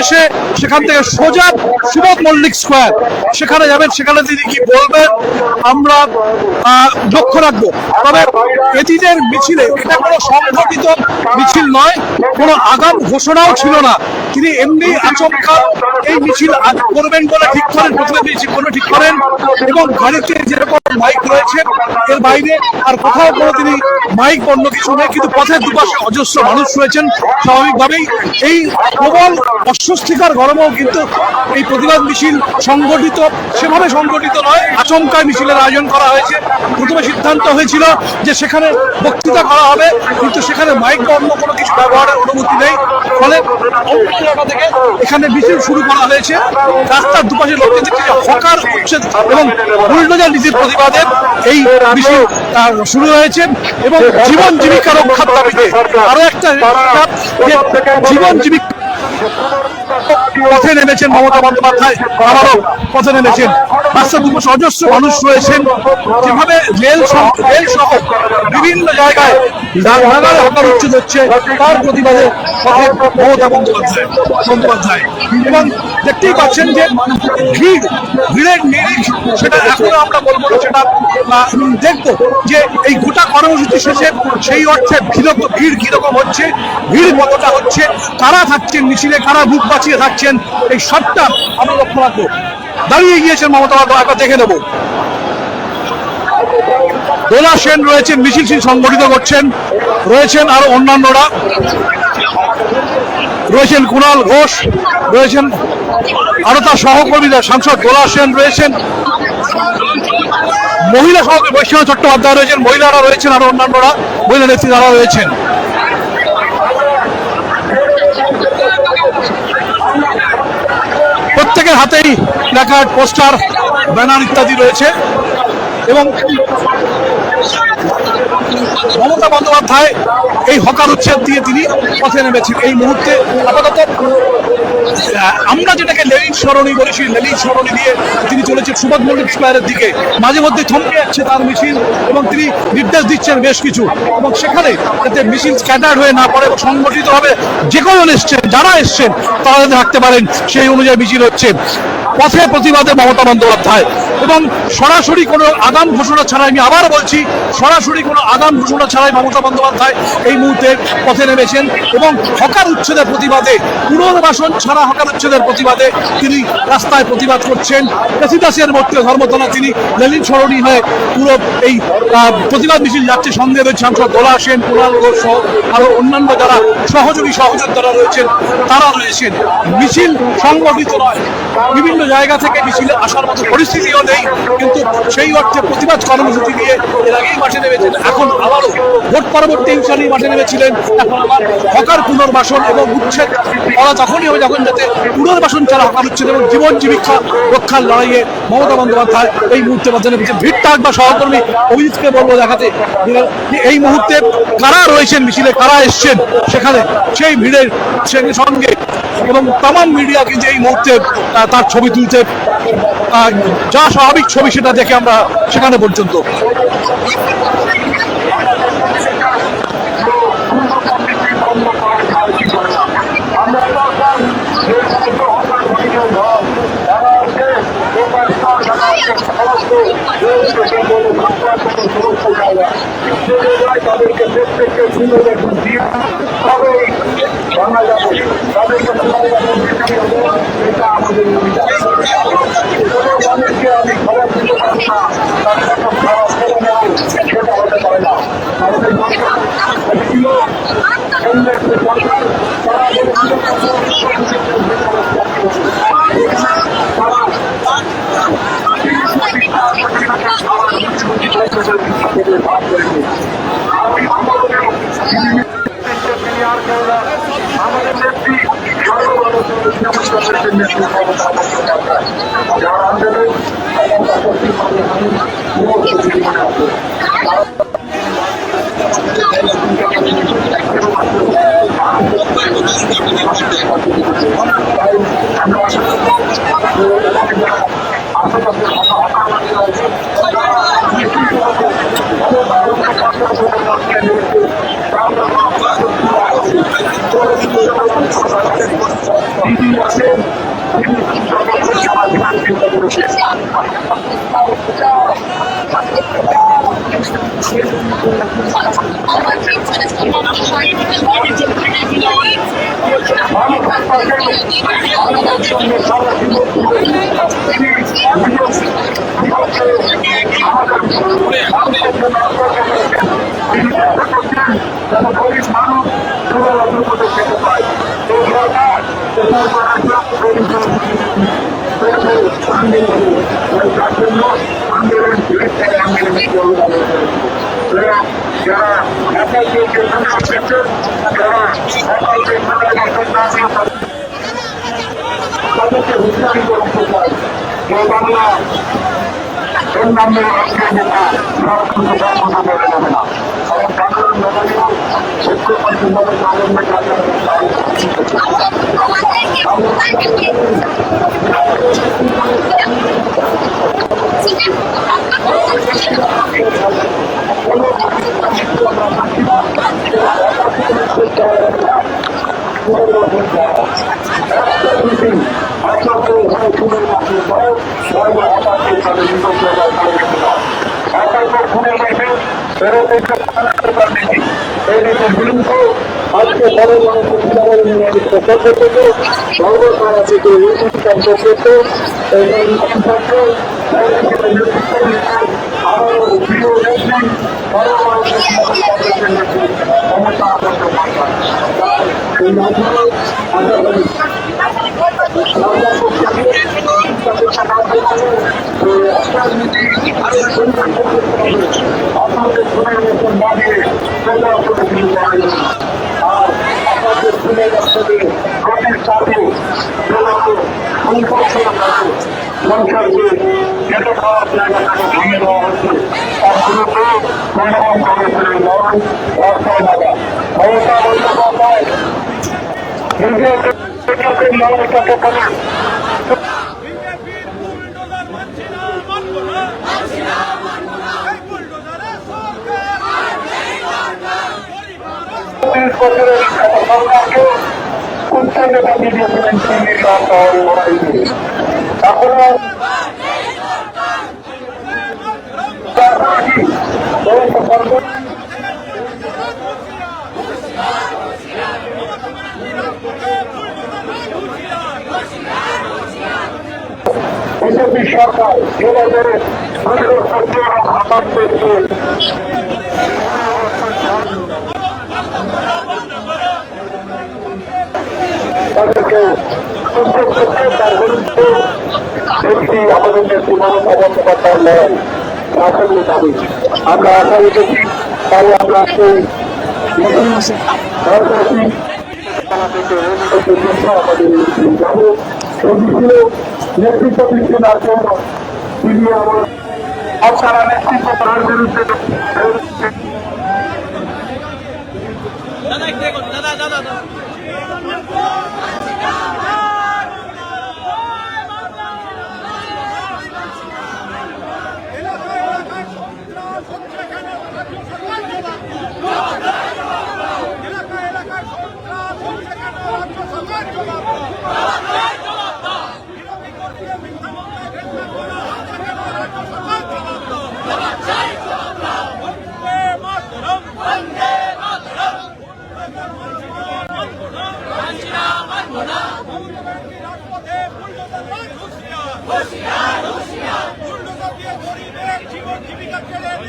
এসে সেখান থেকে সোজা সুবোধ মল্লিক স্কোয়ার সেখানে যাবেন। সেখানে তিনি কি বলবেন আমরা লক্ষ্য রাখবো। তবে এদিনের মিছিলে এটা কোনো সংগঠিত মিছিল নয়, কোনো আগাম ঘোষণাও ছিল না। তিনি এমনি আচমকা এই মিছিল করবেন বলে ঠিক করেন, প্রথমে মিছিল করবেন ঠিক করেন, এবং গাড়িতে যেরকম মাইক রয়েছে এর বাইরে আর কোথাও কোনো তিনি মাইক অন্য কিছু নেই। কিন্তু পথের দুপাশে অজস্র মানুষ রয়েছেন। স্বাভাবিকভাবেই এই প্রবল অস্বস্তিকর গরমেও কিন্তু এই প্রতিবাদ মিছিল সংগঠিত সেভাবে সংগঠিত নয়, আচমকা মিছিলের আয়োজন করা হয়েছে। প্রথমে সিদ্ধান্ত হয়েছিল যে সেখানে বক্তৃতা করা হবে, কিন্তু সেখানে মাইক বা অন্য কোনো কিছু ব্যবহারের অনুমতি নেই। ফলে অন্য এলাকা থেকে এখানে মিছিল শুরু করা হয়েছে। রাস্তার দুপাশে লোকজন দেখছে যে হকার উচ্ছেদ এবং বুলডোজার নীতির প্রতিবাদে এই মিছিল শুরু হয়েছে এবং জীবন জীবিকা রক্ষার দাবিতে আরো একটা জীবন জীবিকা পথে নেমেছেন মমতা বন্দ্যোপাধ্যায়, আবারও পথে নেমেছেন। রাস্তার দুপাশে অজস্র মানুষ রয়েছেন। যেভাবে রেল সহ বিভিন্ন জায়গায় নাগারে হকার উচ্ছেদ হচ্ছে তার প্রতিবাদে পথে মমতা বন্দ্যোপাধ্যায়। এবং দেখতেই পাচ্ছেন যে ভিড়ের নিরিখ সেটা এখনো আমরা বলবো না, সেটা দেখবো যে এই গোটা কর্মসূচি শেষে সেই অর্থে ভিড় কিরকম হচ্ছে, ভিড় কতটা হচ্ছে, কারা থাকছেন মিছিলে, কারা বুক বাঁচিয়ে থাকছেন, এই সবটা আমরা লক্ষ্য রাখবো। দাঁড়িয়ে গিয়েছেন মমতা বন্দ্যোপাধ্যায়, একবার দেখে নেবো। দোলা সেন রয়েছেন, মিছিল সংগঠিত করছেন, রয়েছেন আরো অন্যান্যরা, রয়েছেন কুণাল ঘোষ, রয়েছেন আরো তার সহকর্মীরা, সাংসদ দোলা সেন রয়েছেন, মহিলা সভাপতি বৈষ্ণব চট্টোপাধ্যায় রয়েছেন, মহিলারা রয়েছেন, আরো অন্যান্যরা মহিলা নেত্রীরা রয়েছেন। প্রত্যেকের হাতেই প্ল্যাকার্ড, পোস্টার, ব্যানার ইত্যাদি রয়েছে এবং মমতা বন্দ্যোপাধ্যায় এই হকার উচ্ছেদ দিয়ে তিনি পথে নেমেছেন। এই মুহূর্তে আপাতত আমরা যেটাকে লেনিন সরণি বলেছি, লেনিন সরণি দিয়ে তিনি চলেছেন সুবোধ মল্লিক স্কোয়ারের দিকে। মাঝে মধ্যে থমকে যাচ্ছে তার মিছিল এবং তিনি নির্দেশ দিচ্ছেন বেশ কিছু, এবং সেখানে যাতে মিছিল স্ক্যাটার্ড হয়ে না পড়ে এবং সংগঠিতভাবে যে কোনো এসছেন, যারা এসছেন তারা যাতে থাকতে পারেন সেই অনুযায়ী মিছিল হচ্ছে। পথে প্রতিবাদে মমতা বন্দ্যোপাধ্যায় এবং সরাসরি কোনো আগাম ঘোষণা ছাড়াই, আমি আবার বলছি, সরাসরি কোনো আগাম ঘোষণা ছাড়াই মমতা বন্দ্যোপাধ্যায় এই মুহূর্তে পথে নেমেছেন এবং হকার উচ্ছেদের প্রতিবাদে, পুনর্বাসন ছাড়া হকার উচ্ছেদের প্রতিবাদে তিনি রাস্তায় প্রতিবাদ করছেন। প্রেসিডেন্সিয়াল মূর্তি ধর্মতলা তিনি লেনিন সরণি হয়ে পুরো এই প্রতিবাদ মিছিল যাচ্ছে। সঙ্গে রয়েছে সাংসদ দোলা সেন, কুণাল ঘোষ সহ আরো অন্যান্য যারা সহযোদ্ধারা রয়েছেন তারা রয়েছেন। মিছিল সংগঠিত নয়, বিভিন্ন জায়গা থেকে মিছিলে আসার মতো পরিস্থিতিও নেই, কিন্তু সেই অর্থে প্রতিবাদ কর্মসূচি নিয়ে এর আগেই মাঠে নেমেছেন। এখন আবারও ভোট পরবর্তী হিংসানি মাঠে নেমেছিলেন, এখন আবার হকার পুনর্বাসন এবং উচ্ছেদ করা তখনই হবে যখন যাতে পুনর্বাসন ছাড়া হকার উচ্ছেদ এবং জীবন জীবিকা রক্ষার লড়াইয়ে মমতা বন্দ্যোপাধ্যায় এই মুহূর্তে মাঠে নেমেছেন। ভিড় থাক বা সহকর্মী অভিজিৎকে বলবো দেখাতে এই মুহূর্তে কারা রয়েছেন মিছিলে, কারা এসছেন সেখানে, সেই ভিড়ের সঙ্গে এবং তামাম মিডিয়া কিন্তু এই মুহূর্তে তার ছবি তুলতে, যা স্বাভাবিক ছবি সেটা দেখে আমরা সেখানে পর্যন্ত। তাদেরকে প্রত্যেককে শুনে দেখুন তবেই বাংলা যাবে, তাদেরকে এটা আমাদের মানুষকে আমি খবর দিতে পারি না, তার কত খারাপ করে নেব সেটা হতে পারে না। আমাদের আমাদের নেত্রী যারা আন্দোলন যিনি আছেন তিনি সর্বোচ্চ সমাধান চিন্তা করেছেন। গরিব মানুষ খেতে পায় এই সরকার যারা তাদেরকে হুঁশিয়ারি করতে চাই যে বাংলা এর নামে আজকে নেতা সব কিছু বন্ধ করে যাবে না। কারণ বাংলার নগরীয় শিক্ষকভাবে গভর্নমেন্ট আজকে বড় মানুষের পক্ষ থেকে সর্বসারা থেকে আপনাদের শুনে মতন বাড়িয়ে আর আপনাদের শুনে যাচ্ছে গতির সাথে সংসারকে যেটা খাওয়ার জায়গাটাকে ভেঙে দেওয়া হচ্ছে তার বিরুদ্ধে সংগ্রাম করেছিলেন লড়াই রাস্তায় লাগা মমতা বন্দ্যোপাধ্যায় নিজের লড়াইটাকে করেন। বছরের সরকারকে উচ্চতা দিয়েছিলেন তিনি লড়াই দিয়ে এখনো বিজেপি সরকার 2017 হাতার পেয়েছে তাদেরকে সুযোগ করতে তার বিরুদ্ধে ব্যক্তি আমাদের নেত্রী মমতা বন্দ্যোপাধ্যায় লড়াই আসলে দাবি আমরা আশা রেখেছি তাই আমরা সেই যাবো ছিল নেতৃত্ব দিচ্ছেন আর জন্য তিনি আমার আপনারা নেতৃত্ব তার বিরুদ্ধে জীবন জীবিকা কেড়ে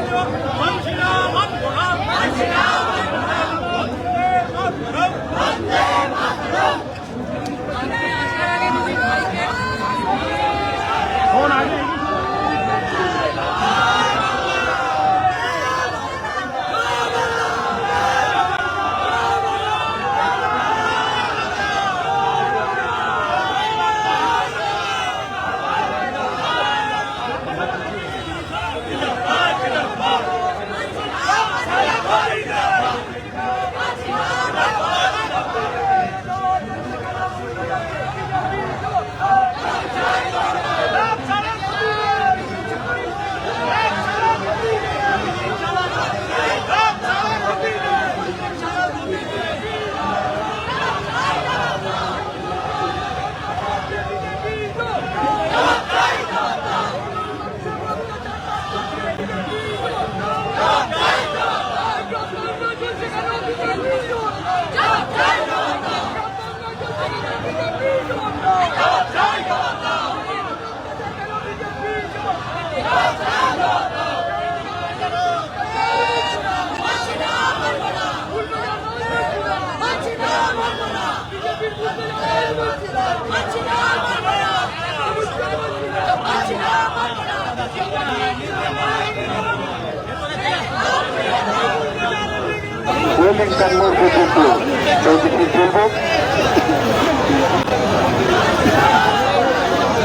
নিও, মানছি না, মানবো না। ওয়েলিংটন মোড় পর্যন্ত চৌধুরী চলব।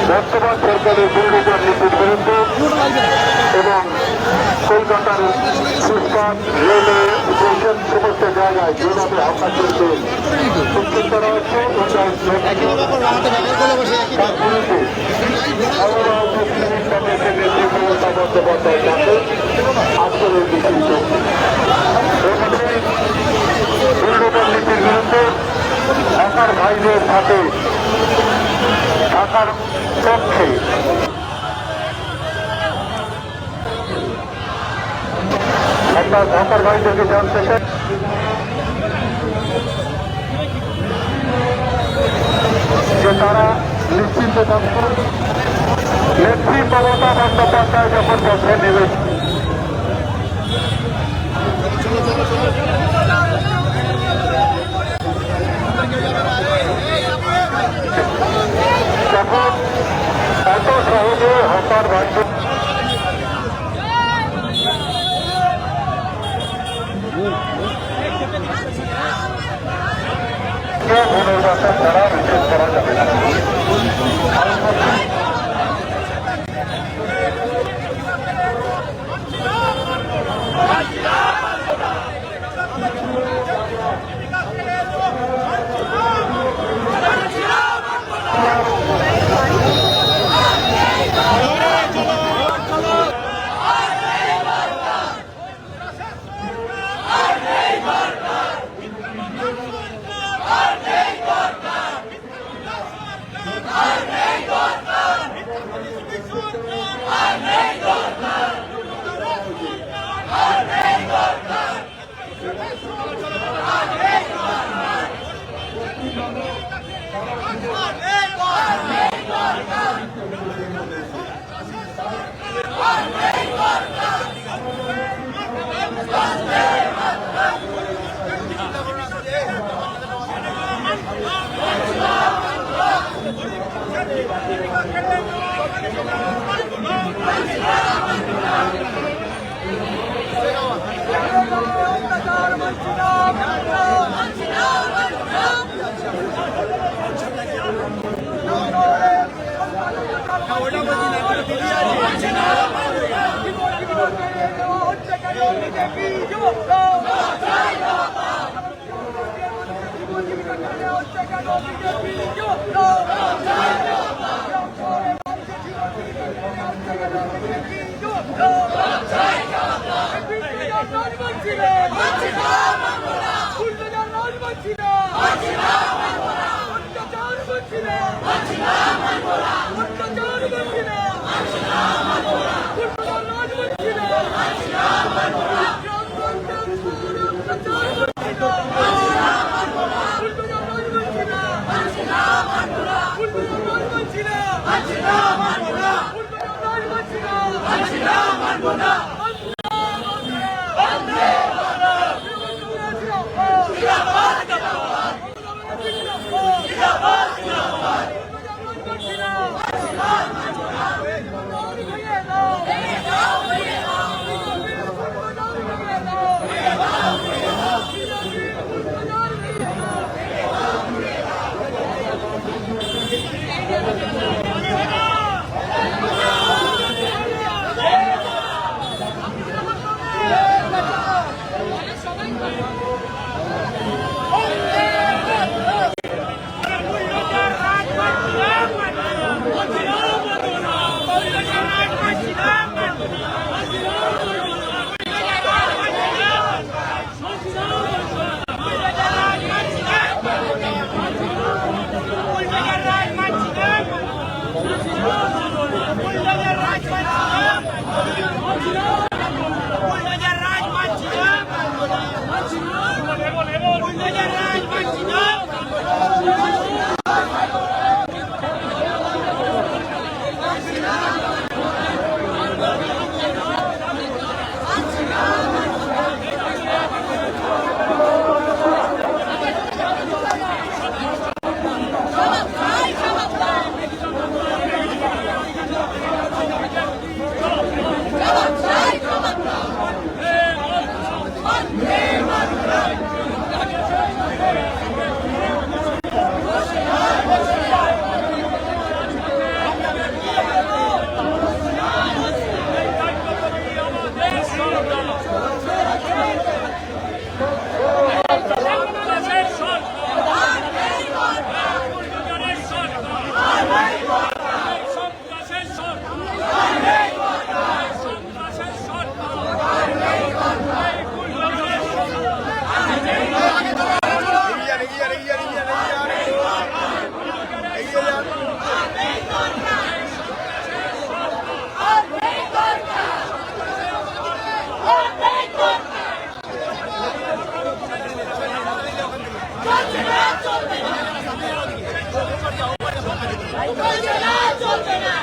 বর্তমান সরকারের বুলডোজার নীতির বিরুদ্ধে এবং কলকাতার ফুটপাত রেলওয়ে স্টেশন সমস্ত জায়গায় যেভাবে হামলা চলছে সুস্থ করা হচ্ছে বন্দ্যোপাধ্যায় ডাকে আজকের এই মিছিল চলছে। বুলডোজার নীতির বিরুদ্ধে ঢাকার ভাইদের সাথে ঢাকার পক্ষে ঢাকার ভাইদেরকে জানতে চাই যে তারা নিশ্চিন্ত থাকবেন। নেত্রী মমতা বন্দ্যোপাধ্যায় যখন পথে নেবে তখন এত সহজে হকার ভাইদের পুনর্বাসন ছাড়া নিষেধ করা যাবে না। হবে না